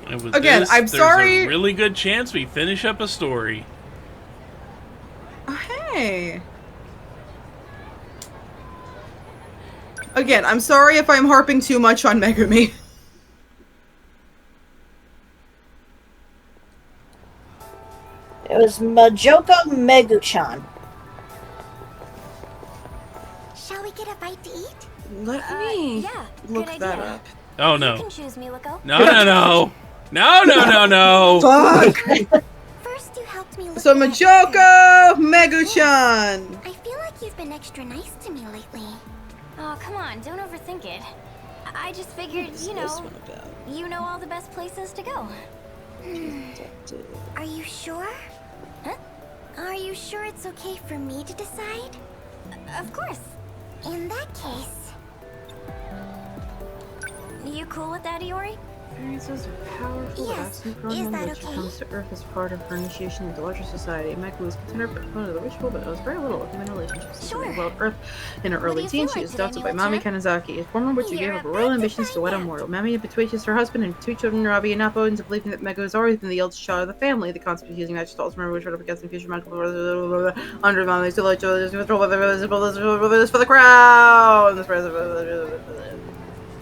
And with Again, this, I'm sorry. There's a really good chance we finish up a story. Hey. Again, I'm sorry if I'm harping too much on Megumi. It was Majoko Megu-chan. Shall we get a bite to eat? Let me look that up. Oh You no. can choose, Miwako. No. Fuck! First, you helped me look So at that Majoko Megu-chan! I feel like you've been extra nice to me lately. Oh, come on, don't overthink it. I just figured, you know all the best places to go. Are you sure? Huh? Are you sure it's okay for me to decide? Of course. In that case... You cool with that, Iori? Experiences are powerful, Yes. absent from Is them, that but she okay? comes to Earth as part of her initiation into larger society. Michael was considered a proponent of the ritual, but knows very little of human relationships. Sure. Well, Earth in her What do early you teens, feel she was like adopted today, by Mami Miwa-chan? Kanazaki, a former which she You're gave up her about royal to ambitions to find wed a out. mortal. Mami betrays her husband and 2 children, Rabi and Napo, into believing that Mego has always been the eldest child of the family. The concept of using magic to remember which would against the future Michael under Mami's to let you control for the crown.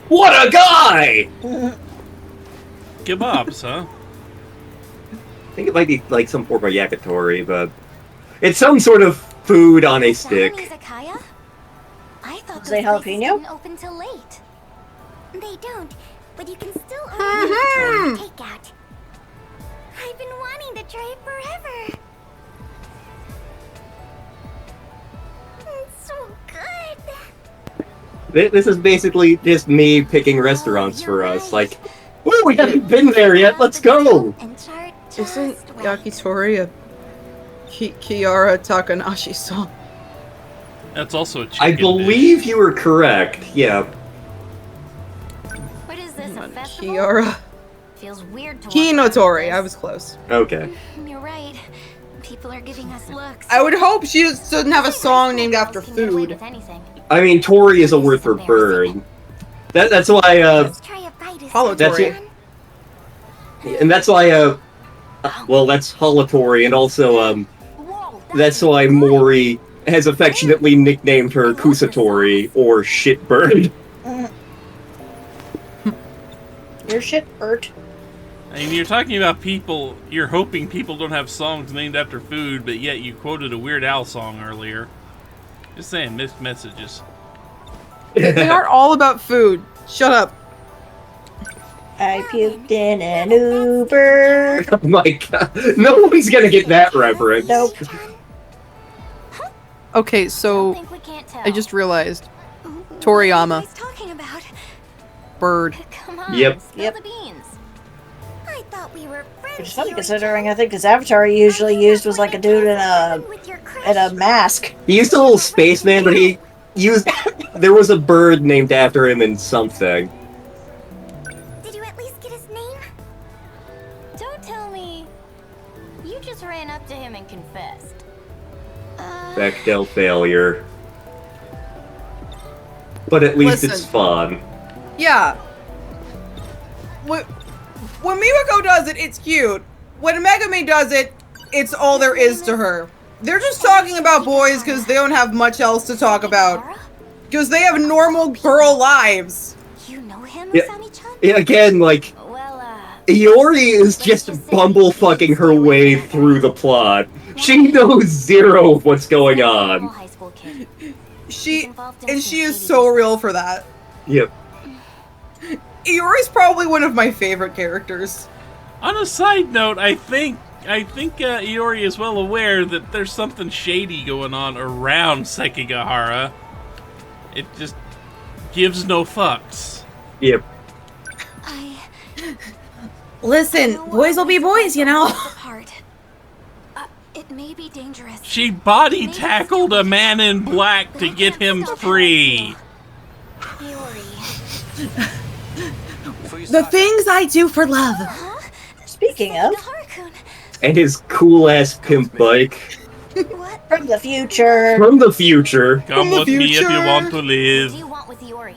What a guy! Kebabs, huh? I think it might be like some form of yakitori, but it's some sort of food on a stick. Izakaya? I thought Is they those places jalapeno? didn't open till late. They don't, but you can still order yakitori takeout. I've been wanting to try it forever. It's so good. This is basically just me picking restaurants you're for us. right. Like, woo, we haven't been there yet. Let's go. And chart Isn't just right. Yakitori a Kiara Takanashi song? That's also a chicken I believe dish. you were correct. Yeah. What is this, a festival? Kiara. Feels weird to walk Kinotori. around I with was close. Okay. this. You're right. People are giving us looks. I would hope she doesn't have a song named after Girls can get away food. with anything. I mean, Tori is a word for bird. That's why. Let's try a bite of Hollow That's Tori. it. And that's why. Well, that's Holatori, and also Whoa, that's why Mori has affectionately nicknamed her Kusatori or Shitbird. Your shit hurt. I mean, you're talking about people, you're hoping people don't have songs named after food, but yet you quoted a Weird Al song earlier. Just saying, mixed messages. They aren't all about food. Shut up. I puked in an Uber. Oh my god. Nobody's gonna get that reference. Nope. Okay, Don't so think we can't tell. I just realized. What Toriyama. are you guys talking about? Bird. Come on, Yep. spill Yep. the beans. I thought we were friends. Which is funny Iori. considering I think his avatar he usually used was like a dude in a mask. He used a little spaceman, but he used. There was a bird named after him in something. Did you at least get his name? Don't tell me. You just ran up to him and confessed. Bechdel failure. But at least it's Listen. fun. Yeah. When Miwako does it, it's cute. When Megumi does it, it's all there is to her. They're just talking about boys because they don't have much else to talk about. Because they have normal girl lives. You know him, Yeah. Usami-chan? Again, like, Well, Iori is just bumblefucking her way through the plot. She knows zero of what's going on. high school kid. She is so real for that. Yep. Iori's probably one of my favorite characters. On a side note, I think Iori is well aware that there's something shady going on around Sekigahara. It just gives no fucks. Yep. Listen, boys will be boys, you know. It may be dangerous. She body tackled a man in black to get him free. Iori. The things I do for love. Speaking of, Sekigahara-kun. And his cool ass pimp bike. What? from the future. From the future. Come the with me if you future. want to What live. do you want with Iori?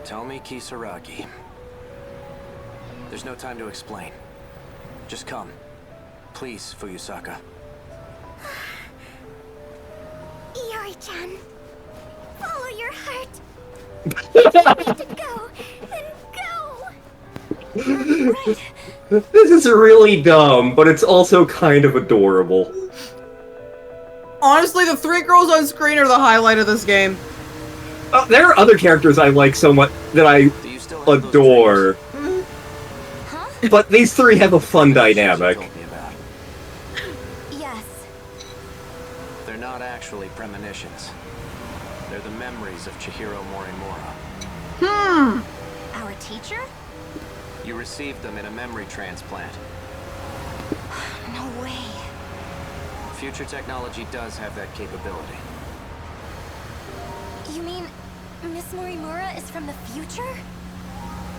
Tell me, Kisaragi. There's no time to explain. Just come. Please, Fuyusaka. Iori-chan, follow your heart. You need to go and go. Right. This is really dumb, but it's also kind of adorable. Honestly, the 3 girls on screen are the highlight of this game. There are other characters I like so much that I Do you still have those adore, dreams? Huh? but these 3 have a fun dynamic. You told me about. Yes. They're not actually premonitions. They're the memories of Chihiro Morimura. Our teacher? You received them in a memory transplant. No way. Future technology does have that capability. You mean Miss Morimura is from the future?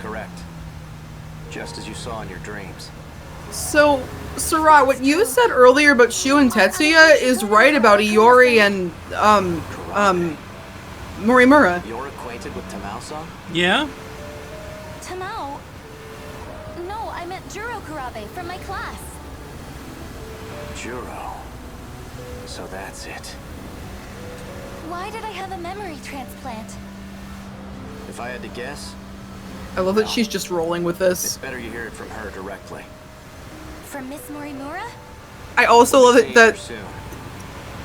Correct. Just as you saw in your dreams. So, Sarai, what you said earlier about Shu and Tetsuya is right about Iori and, Morimura. You're acquainted with Tamao-san? Yeah? Tamao? No, I meant Juro Kurabe from my class. Juro. So that's it. Why did I have a memory transplant? If I had to guess, I love that she's just rolling with it's this. better you hear it from her directly. From Miss Morimura? I also love it Seeing that her soon.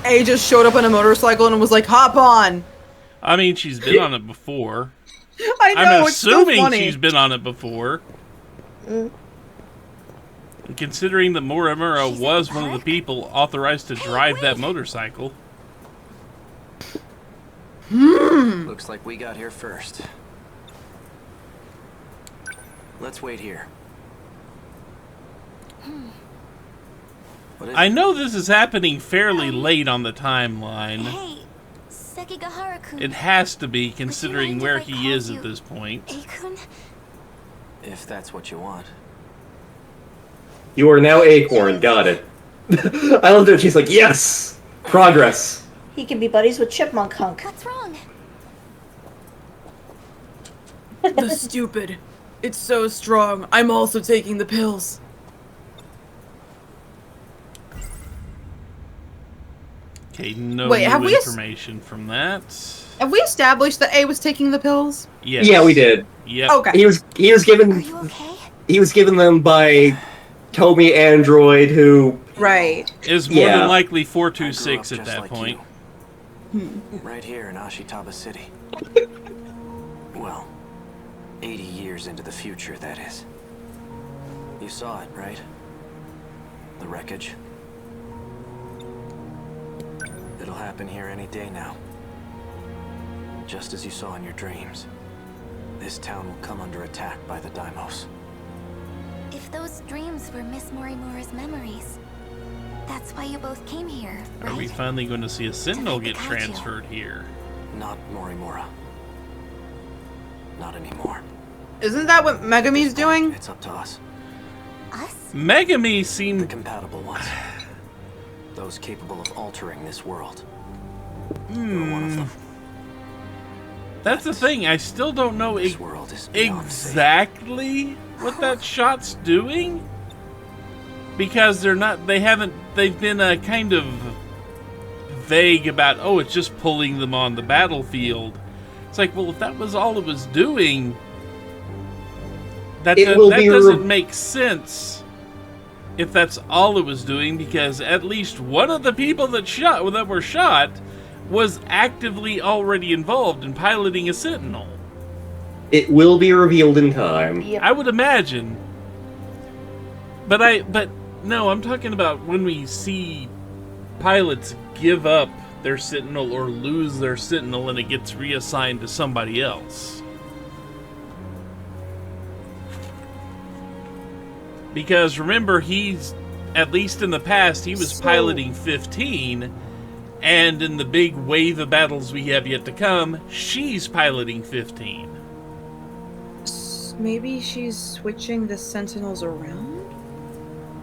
A just showed up on a motorcycle and was like, hop on! I mean, she's been on it before. I know, I'm it's so assuming funny. she's been on it before. And considering that Morimura She's was at the one of the park? people authorized to drive that motorcycle. Looks like we got here first. Let's wait here. What is I it? know this is happening fairly late on the timeline. Hey, Sekigahara-kun. It has to be, considering mind where if I he call is you at this point. Akun? If that's what you want. You are now Acorn, got it. I love that she's like, yes! Progress! He can be buddies with Chipmunk Hunk. What's wrong? The stupid. It's so strong. I'm also taking the pills. Okay, no Wait, have new we information from that. Have we established that A was taking the pills? Yes. Yeah, we did. Yep. Okay. He was Are given you okay? he was given them by Tomy Android, who Right. Is more Yeah. than likely I grew 426 up at just that like point. you. Right here in Ashitaba City. Well, 80 years into the future, that is. You saw it, right? The wreckage. It'll happen here any day now. Just as you saw in your dreams. This town will come under attack by the Daimos. If those dreams were Miss Morimura's memories, that's why you both came here, right? Are we finally going to see a Sentinel get Kaiju. transferred here? Not Morimura. Not anymore. Isn't that what Megumi's doing? It's up to us. Us? Megumi The seemed... compatible ones. Those capable of altering this world. You're Hmm. one of them. That's the thing, I still don't know This world is beyond safe. exactly what that shot's doing. Because they've been kind of vague about, oh, it's just pulling them on the battlefield. It's like, well, if that was all it was doing, that doesn't make sense if that's all it was doing, because at least one of the people that were shot was actively already involved in piloting a Sentinel. it will be revealed in time. Yep. I would imagine. But no, I'm talking about when we see pilots give up their Sentinel or lose their Sentinel and it gets reassigned to somebody else. Because remember, at least in the past, he was piloting 15, and in the big wave of battles we have yet to come, she's piloting 15. Maybe she's switching the Sentinels around?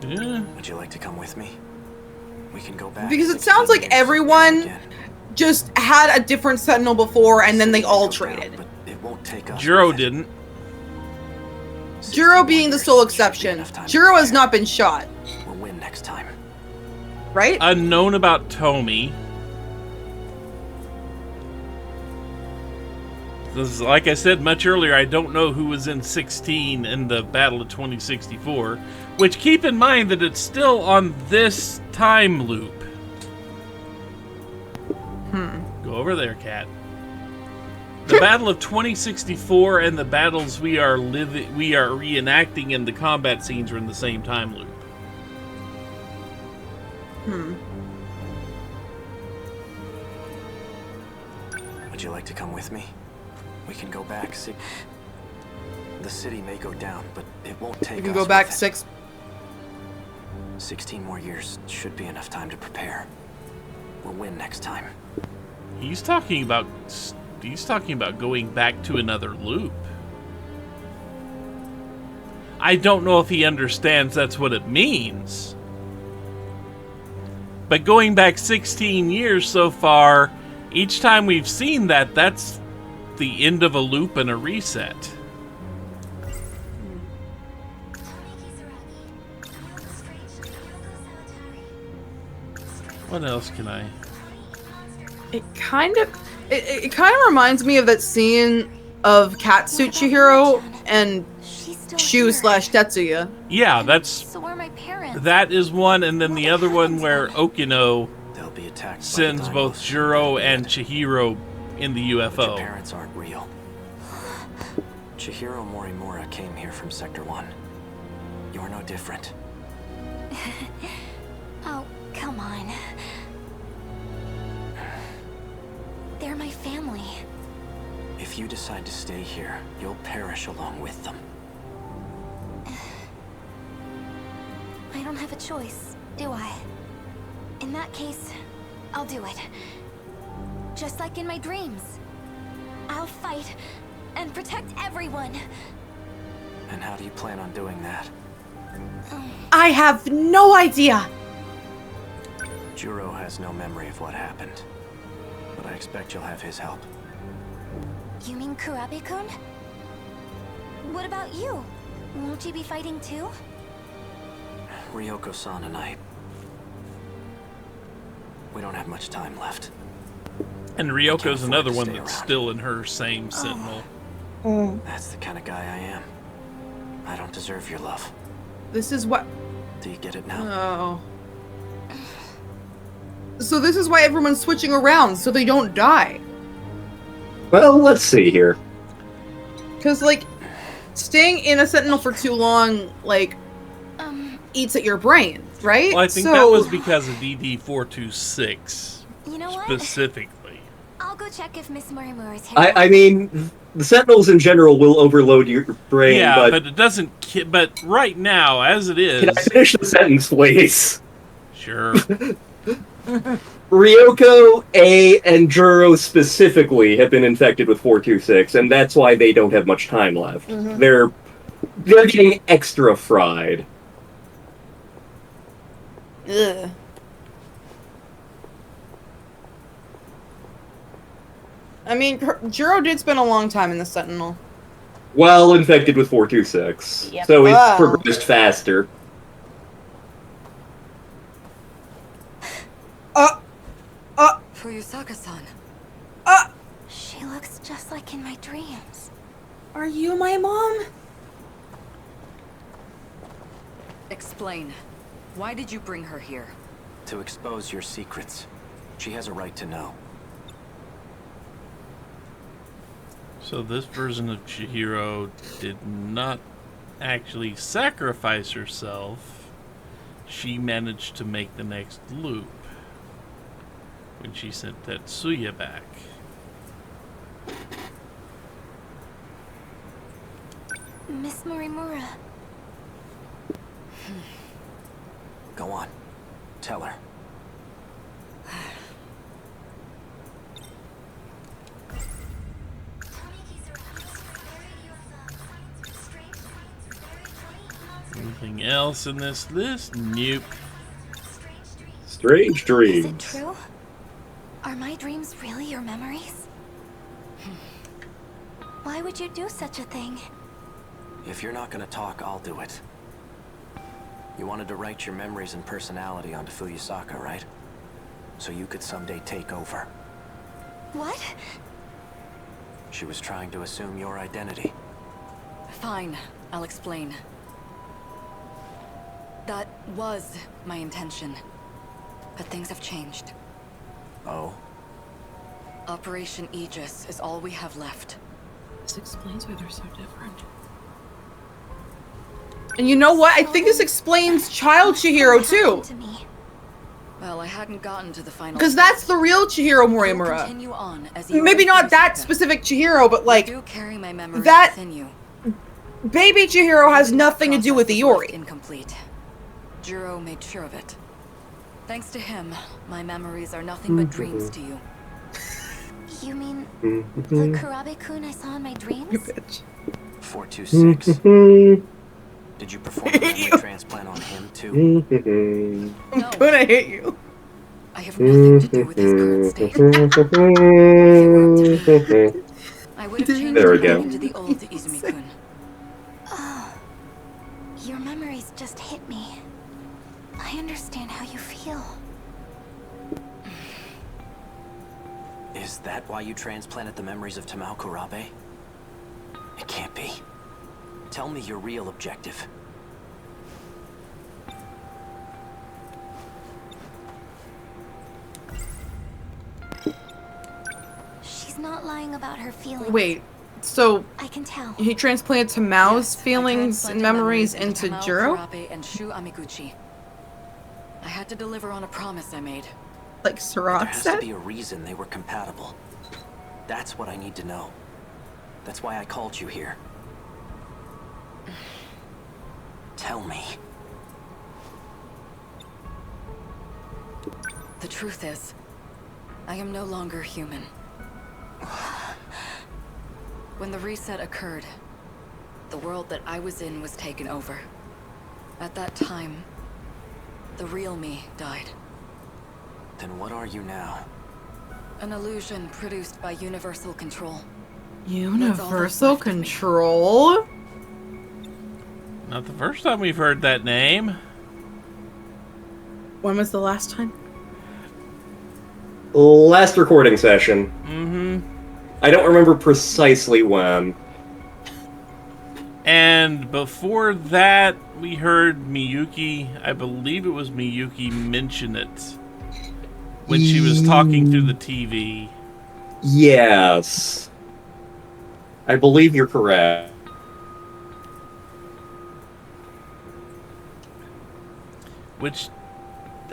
Yeah. Would you like to come with me? We can go back. Because it 16 sounds like years everyone again. just had a different Sentinel before and then they all Go down, traded. but it won't take us Juro with it. didn't. Juro being the sole exception. Juro has not been shot, We'll win next time. right? Unknown about Tomy. This is, like I said much earlier, I don't know who was in 16 in the Battle of 2064, which keep in mind that it's still on this time loop. Go over there, cat. The Battle of 2064 and the battles we are reenacting in the combat scenes are in the same time loop. Would you like to come with me? We can go back. The city may go down, but it won't take You can us go back with it. 16 more years should be enough time to prepare. We'll win next time. He's talking about going back to another loop. I don't know if he understands that's what it means. But going back 16 years so far, each time we've seen that, that's the end of a loop and a reset. What else can I... It kind of reminds me of that scene of Catsuit Chihiro and She's still Shu here. / Tetsuya. Yeah, that's... So were my parents. That is one, and then the other one where Okino They'll be attacked by sends the both Dinos. Juro and Chihiro in the Your UFO. parents aren't real. Chihiro Morimura came here from Sector 1. You're no different. Oh, come on. They're my family. If you decide to stay here, you'll perish along with them. I don't have a choice, do I? In that case, I'll do it. Just like in my dreams. I'll fight and protect everyone. And how do you plan on doing that? I have no idea. Juro has no memory of what happened, but I expect you'll have his help. You mean Kurabe-kun? What about you? Won't you be fighting too? Ryoko-san and I... We don't have much time left. And Can't Ryoko's afford another to one stay that's around. still in her same Sentinel. That's the kind of guy I am. I don't deserve your love. This is what... Do you get it now? Oh. So this is why everyone's switching around, so they don't die. Well, let's see here. Because, like, staying in a Sentinel for too long, like, eats at your brain, right? Well, I think that was because of DD426 You know what? specifically. I'll go check if Miss Morimura's here. I mean, the Sentinels in general will overload your brain, Yeah, but... but it doesn't. But right now, as it is, Can I finish the sentence, please? sure. Ryoko, A, and Juro specifically have been infected with 426, and that's why they don't have much time left. They're getting extra fried. Ugh. I mean, Juro did spend a long time in the Sentinel. While infected with 426. Yep. So he's Wow. progressed faster. Fuyusaka-san. She looks just like in my dreams. Are you my mom? Explain. Why did you bring her here? To expose your secrets. She has a right to know. So this version of Chihiro did not actually sacrifice herself. She managed to make the next loop when she sent Tetsuya back. Miss Morimura. Go on. Tell her. Anything else in this list? Nope. Strange Is dreams. it true? Are my dreams really your memories? Why would you do such a thing? If you're not gonna talk, I'll do it. You wanted to write your memories and personality onto Fuyusaka, right? So you could someday take over. What? She was trying to assume your identity. Fine, I'll explain. That was my intention. But things have changed. Oh? Operation Aegis is all we have left. This explains why they're so different. And you know what? I think this explains Child Chihiro too. To me. Well, I hadn't gotten to the final. Because that's the real Chihiro You'll Morimura. continue on as Maybe not that Fuyusaka. specific Chihiro, but You like, do carry my memories that- within you. baby Chihiro has Even nothing to that do with process was left Iori. Incomplete. Jiro made sure of it. Thanks to him, my memories are nothing but dreams to you. You mean the Kurabe-kun I saw in my You dreams? bitch. 426. Did you perform a memory transplant on him, too? I'm No. gonna hit you. I have nothing to do with his current state. I would have changed There we him back go. into the old Izumi-kun. Oh, your memories just hit me. I understand how you feel. Is that why you transplanted the memories of Tamao Kurabe? It can't be. Tell me your real objective. She's not lying about her feelings. Wait, so I can tell. he transplanted to Mao's Yes, I feelings and transplanted memories into into Tamao Jiro? Kurabe and Shu Amiguchi. I had to deliver on a promise I made. Like There Sirach has to said? be a reason they were compatible. That's what I need to know. That's why I called you here. Tell me. The truth is, I am no longer human. When the reset occurred, the world that I was in was taken over. At that time, the real me died. Then what are you now? An illusion produced by universal control. Universal control? Not the first time we've heard that name. When was the last time? Last recording session. Mm-hmm. I don't remember precisely when. And before that, we heard Miyuki, I believe it was Miyuki, mention it when she was talking through the TV. Yes. I believe you're correct. Which,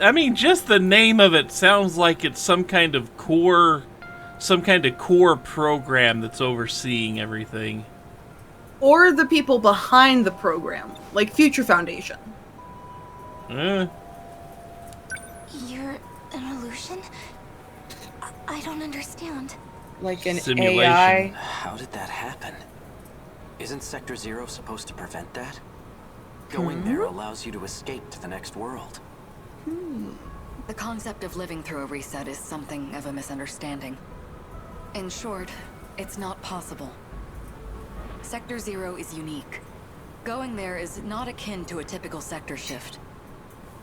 I mean, just the name of it sounds like it's some kind of core program that's overseeing everything. Or the people behind the program, like Future Foundation. Eh. You're an illusion? I don't understand. Like an Simulation. AI. How did that happen? Isn't Sector Zero supposed to prevent that? Going there allows you to escape to the next world. The concept of living through a reset is something of a misunderstanding. In short, it's not possible. Sector Zero is unique. Going there is not akin to a typical sector shift.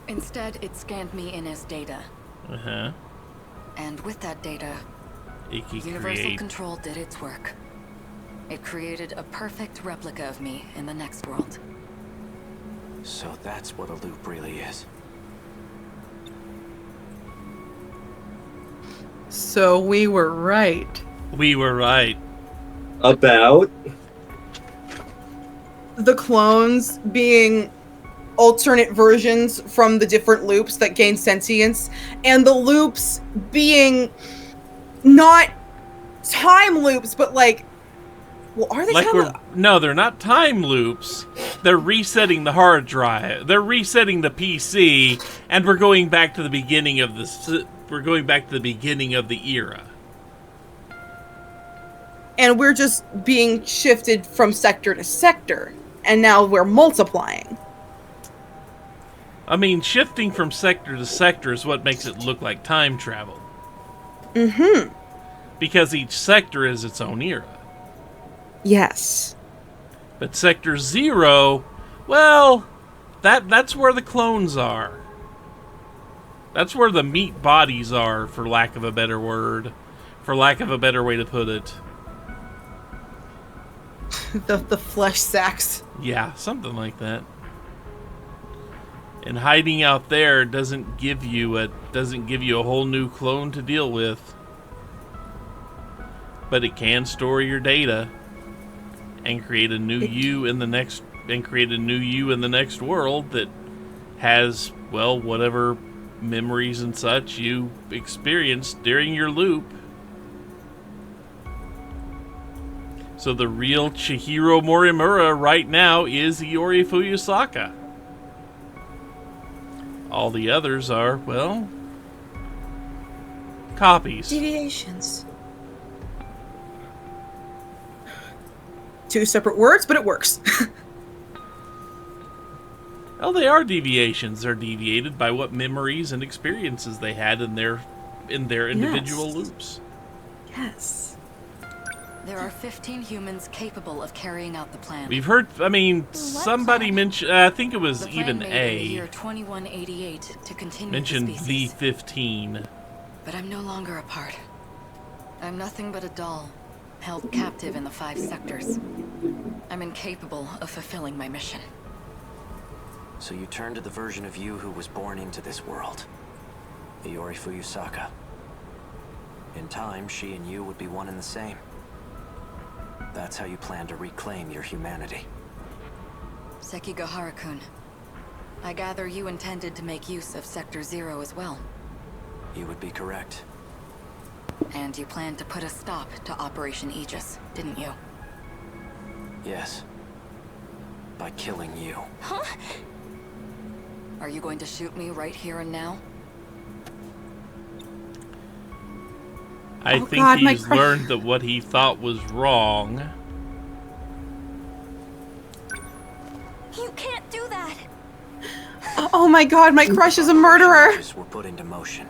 Instead, it scanned me in as data. Uh-huh. And with that data, It can Universal create... Control did its work. It created a perfect replica of me in the next world. So that's what a loop really is. So we were right. We were right. About? The clones being alternate versions from the different loops that gain sentience, and the loops being not time loops, but like, well, are they Like time no, they're not time loops. They're resetting the hard drive. They're resetting the PC, and we're going back to the beginning of the. We're going back to the beginning of the era. and we're just being shifted from sector to sector, and now we're multiplying. I mean, shifting from sector to sector is what makes it look like time travel. Because each sector is its own era. Yes. But Sector 0, well, that's where the clones are. That's where the meat bodies are, for lack of a better word. For lack of a better way to put it. the flesh sacks. Yeah, something like that. And hiding out there doesn't give you a whole new clone to deal with. But it can store your data and create a new you in the next world that has, well, whatever memories and such you experienced during your loop. So the real Chihiro Morimura right now is Iori Fuyusaka. All the others are, well, copies. Deviations. Two separate words, but it works. Well, they are deviations. They're deviated by what memories and experiences they had in their individual loops. Yes. There are 15 humans capable of carrying out the plan. We've heard, I mean, somebody mentioned, I think it was The plan even made in the year 2188 to continue mentioned the the species. 15. But I'm no longer a part. I'm nothing but a doll, held captive in the 5 sectors. I'm incapable of fulfilling my mission. So you turn to the version of you who was born into this world. Iori Fuyusaka. In time, she and you would be one and the same. That's how you plan to reclaim your humanity. Sekigahara-kun, I gather you intended to make use of Sector 0 as well. You would be correct. And you planned to put a stop to Operation Aegis, didn't you? Yes. By killing you. Huh? Are you going to shoot me right here and now? I think he's learned that what he thought was wrong. You can't do that. Oh my god, my crush is a murderer. Changes were put into motion.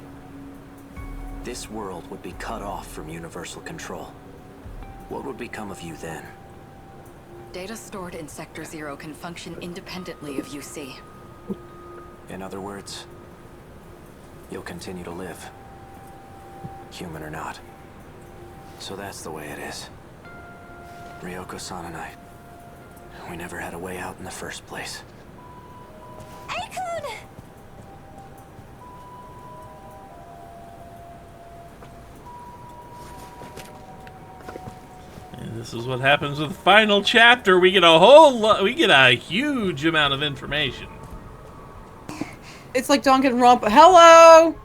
This world would be cut off from universal control. What would become of you then? Data stored in Sector 0 can function independently of UC. In other words, you'll continue to live. Human or not. So that's the way it is. Ryoko-san and I, we never had a way out in the first place. Aikun! And this is what happens with the final chapter. We get a huge amount of information. It's like Danganronpa. Hello!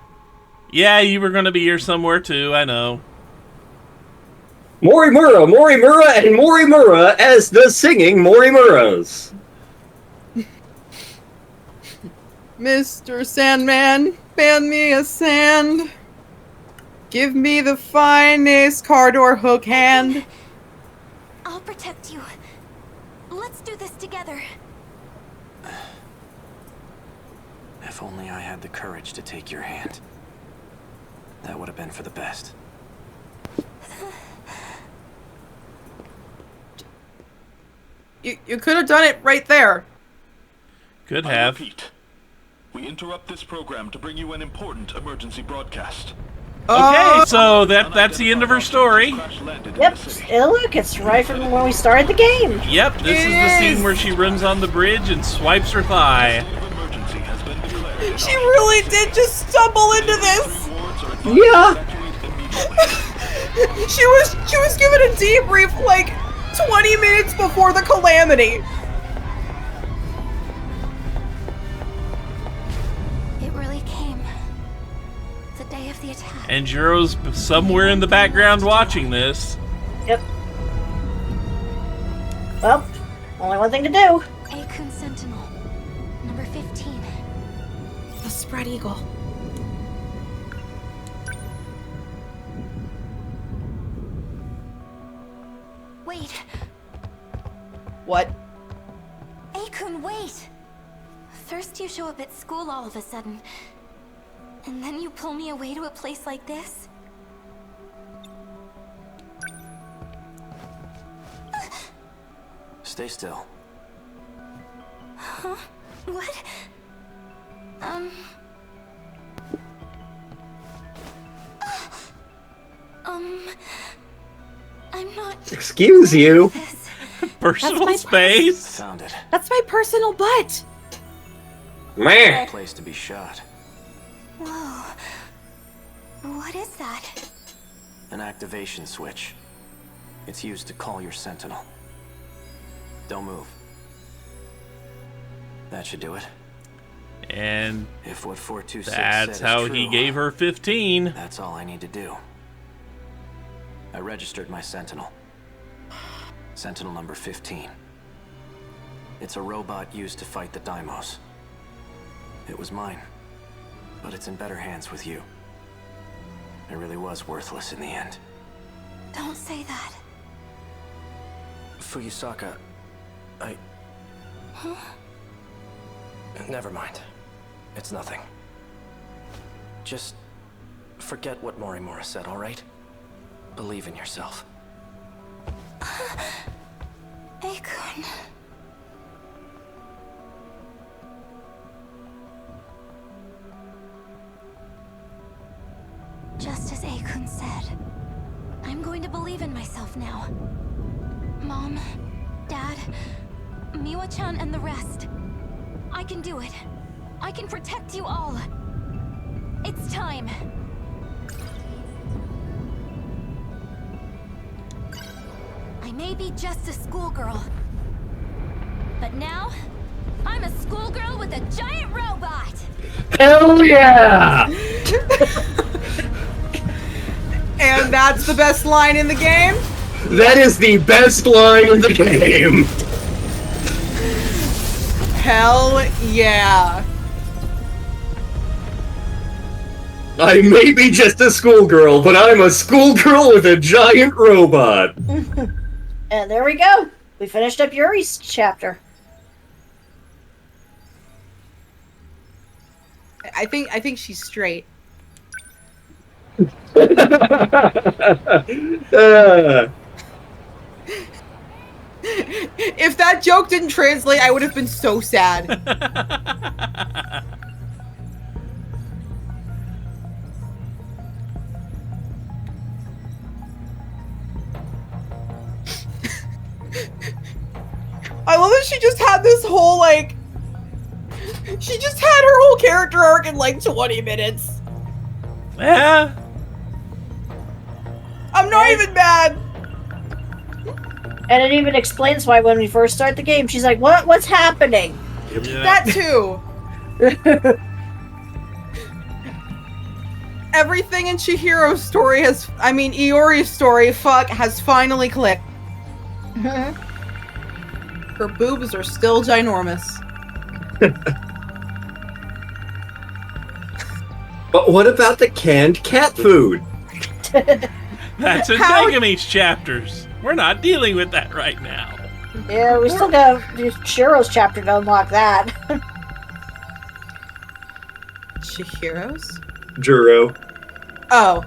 Yeah, you were going to be here somewhere too, I know. Morimura, Morimura, and Morimura as the singing Morimuras. Mr. Sandman, fan me a sand. Give me the finest card or hook hand. I'll protect you. Let's do this together. If only I had the courage to take your hand. That would have been for the best. You could have done it right there. Could I have. repeat, we interrupt this program to bring you an important emergency broadcast. Okay, so that's the end of her story. Yep. Look, it's right from when we started the game. Yep, this is the scene where she runs on the bridge and swipes her thigh. She really did just stumble into this. Yeah. She was given a debrief like 20 minutes before the calamity. It really came. The day of the attack. And Jiro's somewhere in the background watching this. Yep. Well, only one thing to do. Aikun Sentinel. Number 15. The spread eagle. Wait. What? Aikun, wait! First you show up at school all of a sudden. And then you pull me away to a place like this? Stay still. Huh? What? I'm not. Excuse you. This. Personal That's my space. Found it. That's my personal butt. Meh. Place to be shot. Whoa. What is that? An activation switch. It's used to call your Sentinel. Don't move. That should do it. And If what 426 that's said is how true, he gave her 15. That's all I need to do. I registered my Sentinel. Sentinel number 15. It's a robot used to fight the Daimos. It was mine, but it's in better hands with you. It really was worthless in the end. Don't say that. Fuyusaka, Huh? Never mind. It's nothing. Just forget what Morimura said, all right? Believe in yourself. Akun. Just as Akun said, I'm going to believe in myself now. Mom, Dad, Miwa-chan and the rest. I can do it. I can protect you all. It's time. I may be just a schoolgirl, but now I'm a schoolgirl with a giant robot. Hell yeah! And that's the best line in the game? That is the best line in the game! Hell yeah. I may be just a schoolgirl, but I'm a schoolgirl with a giant robot! And there we go. We finished up Yuri's chapter. I think she's straight. If that joke didn't translate, I would have been so sad. I love that she just had this whole, like... She just had her whole character arc in, like, 20 minutes. Yeah. I'm not even mad. And it even explains why when we first start the game, she's like, what's happening? Yeah. That too. Everything in Chihiro's story Iori's story, has finally clicked. Her boobs are still ginormous. But what about the canned cat food? That's in How- Megumi's chapters. We're not dealing with that right now. Yeah, we still got Shiro's chapter to unlock that. Chihiro's? Juro. Oh.